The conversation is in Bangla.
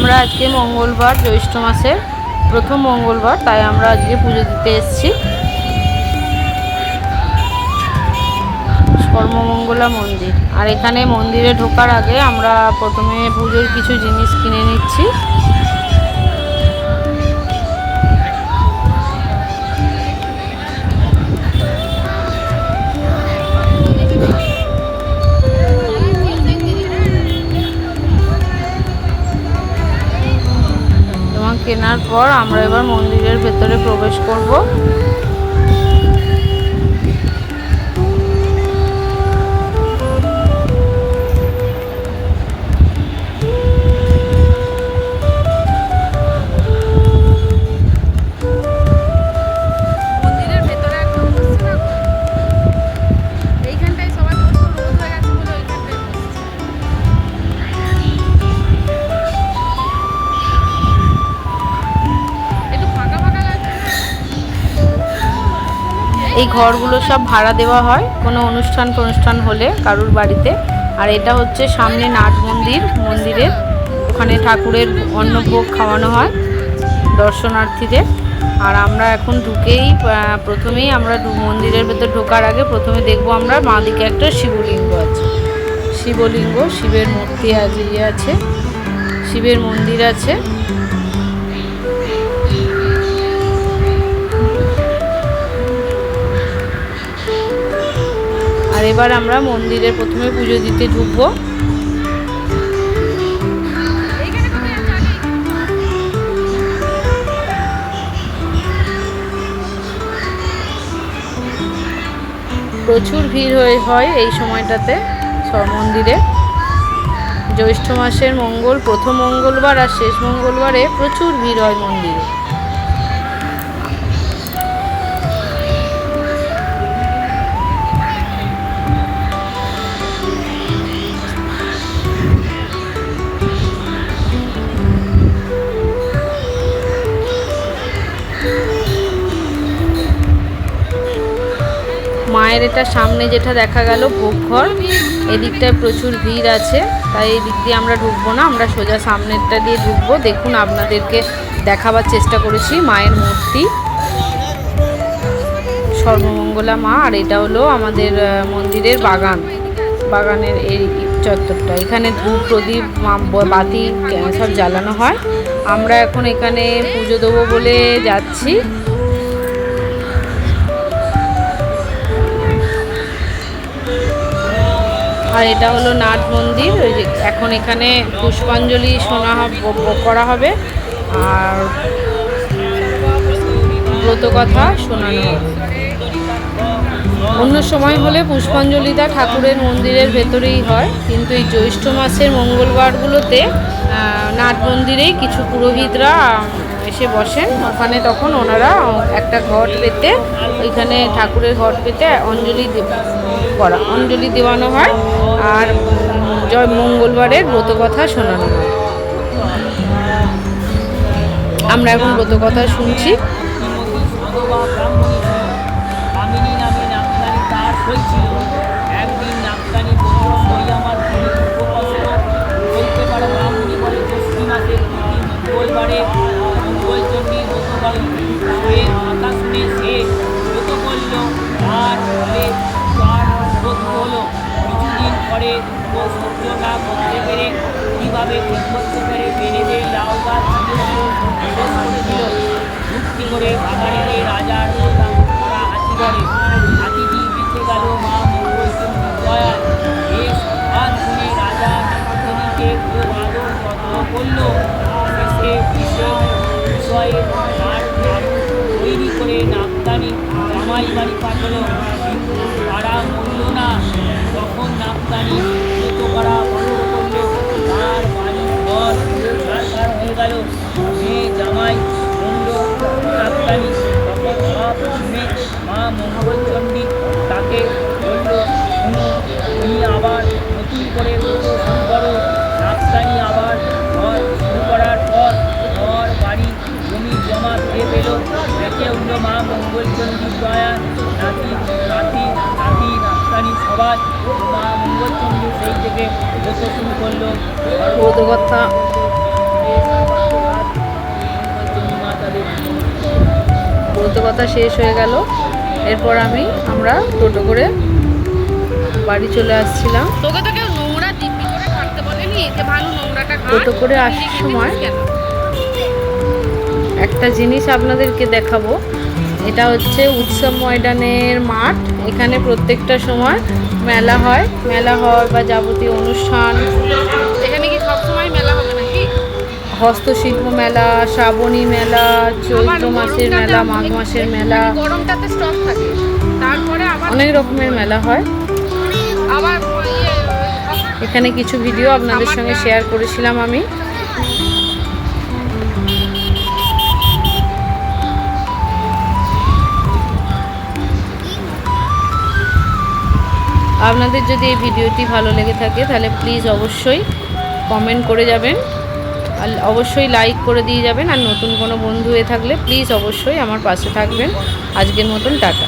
আমরা আজকে মঙ্গলবার, জ্যৈষ্ঠ মাসের প্রথম মঙ্গলবার, তাই আমরা আজকে পুজো দিতে এসেছি সর্বমঙ্গলা মন্দির। আর এখানে মন্দিরে ঢোকার আগে আমরা প্রথমে পুজোর কিছু জিনিস কিনে নিচ্ছি। কেনার পর আমরা এবার মন্দিরের ভেতরে প্রবেশ করব। এই ঘরগুলো সব ভাড়া দেওয়া হয় কোনো অনুষ্ঠান হলে কারুর বাড়িতে। আর এটা হচ্ছে সামনে নাট মন্দিরের ওখানে ঠাকুরের অন্নভোগ খাওয়ানো হয় দর্শনার্থীদের। আর আমরা এখন প্রথমেই আমরা মন্দিরের ভেতর ঢোকার আগে প্রথমে দেখব আমরা বাঁ দিকে একটা শিবলিঙ্গ আছে, শিবের মূর্তি আছে, শিবের মন্দির আছে। আর এবার আমরা মন্দিরে প্রথমে পুজো দিতে ঢুকবো। প্রচুর ভিড় হয় এই সময়টাতে মন্দিরে। জ্যৈষ্ঠ মাসের প্রথম মঙ্গলবার আর শেষ মঙ্গলবারে প্রচুর ভিড় হয় মন্দিরে। মায়ের এটা সামনে যেটা দেখা গেল ভোগঘর, এদিকটায় প্রচুর ভিড় আছে, তাই এই দিক দিয়ে আমরা ঢুকবো না, আমরা সোজা সামনেরটা দিয়ে ঢুকবো। দেখুন, আপনাদেরকে দেখাবার চেষ্টা করেছি মায়ের মূর্তি, সর্বমঙ্গলা মা। আর এটা হলো আমাদের মন্দিরের বাগানের এই চত্বরটা। এখানে ধূপ প্রদীপ বাতি সব জ্বালানো হয়। আমরা এখন এখানে পুজো দেবো বলে যাচ্ছি। আর এটা হলো নাট মন্দির। ওই যে এখন এখানে পুষ্পাঞ্জলি করা হবে আর ব্রতকথা শোনানো হবে। অন্য সময় হলে পুষ্পাঞ্জলিটা ঠাকুরের মন্দিরের ভেতরেই হয়, কিন্তু এই জ্যৈষ্ঠ মাসের মঙ্গলবারগুলোতে নাট মন্দিরেই কিছু পুরোহিতরা এসে বসেন ওখানে। তখন ওনারা একটা ঘট পেতে, ওইখানে ঠাকুরের ঘট পেতে অঞ্জলি দেওয়ানো হয় আর জয় মঙ্গলবারের ব্রতকথা শোনানো হয়। আমরা এখন ব্রতকথা শুনছি। কীভাবে ঠিক করতে পেরে বেড়ে লাউ গাছ মুক্তি করে বাগানে রাজার হাতি ধরে হাতিটি বেঁচে গেল মা মঙ্গলচণ্ডী দয়া। বেশ হাত শুনে রাজা হাতিকে খুব আদর যত্ন করল। শেষে বিষয়ে তার তৈরি করে নাপদানি জামাই বাড়ি পাঠালো, কিন্তু তারা মূল্য না। তখন নাপদানি ব্রত করা বন্ধ করলো, তার বাড়ি ঘর সরকার হয়ে গেল। মেয়ে জামাই মূল্য নাপদানি তখন সব শুনে মা মঙ্গলচণ্ডী তাকে বলল, শুনো, তুমি আবার নতুন করে ব্রত শুরু করো। নাপদানি আবার ঘর শুরু করার পর ঘর বাড়ি জমি জমা ফিরে পেল। দেখে উঠল মা মঙ্গলচণ্ডী দয়া। নাতি নাপদানি সবাই মা মঙ্গলচণ্ডী সেই থেকে ব্রত শুরু করলো। ব্রতকথা কথা শেষ হয়ে গেল। এরপর আমরা টোটো করে বাড়ি চলে আসছিলাম। তোকে তো কেউ নোংরা দিব্যি করে কাটতে বলেনি যে ভালো নোংরাটা ঘাট। টোটো করে আসার সময় একটা জিনিস আপনাদেরকে দেখাবো। এটা হচ্ছে উৎসব ময়দানের মাঠ। এখানে প্রত্যেকটা সময় মেলা হয় বা যাবতীয় অনুষ্ঠান। এখানে কি সব সময় মেলা হবে নাকি? হস্তশিল্প মেলা, শ্রাবণী মেলা, চৈত্র মাসের মেলা, মাঘ মাসের মেলা, গরমটাতে স্টক থাকে, তারপরে আবার অনেক রকমের মেলা হয়। আবার এখানে কিছু ভিডিও আপনাদের সঙ্গে শেয়ার করেছিলাম আমি। আপনাদের যদি এই ভিডিওটি ভালো লেগে থাকে তাহলে প্লিজ অবশ্যই কমেন্ট করে যাবেন, আর অবশ্যই লাইক করে দিয়ে যাবেন। আর নতুন কোনো বন্ধু হয়ে থাকলে প্লিজ অবশ্যই আমার পাশে থাকবেন। আজকের মতন টাটা।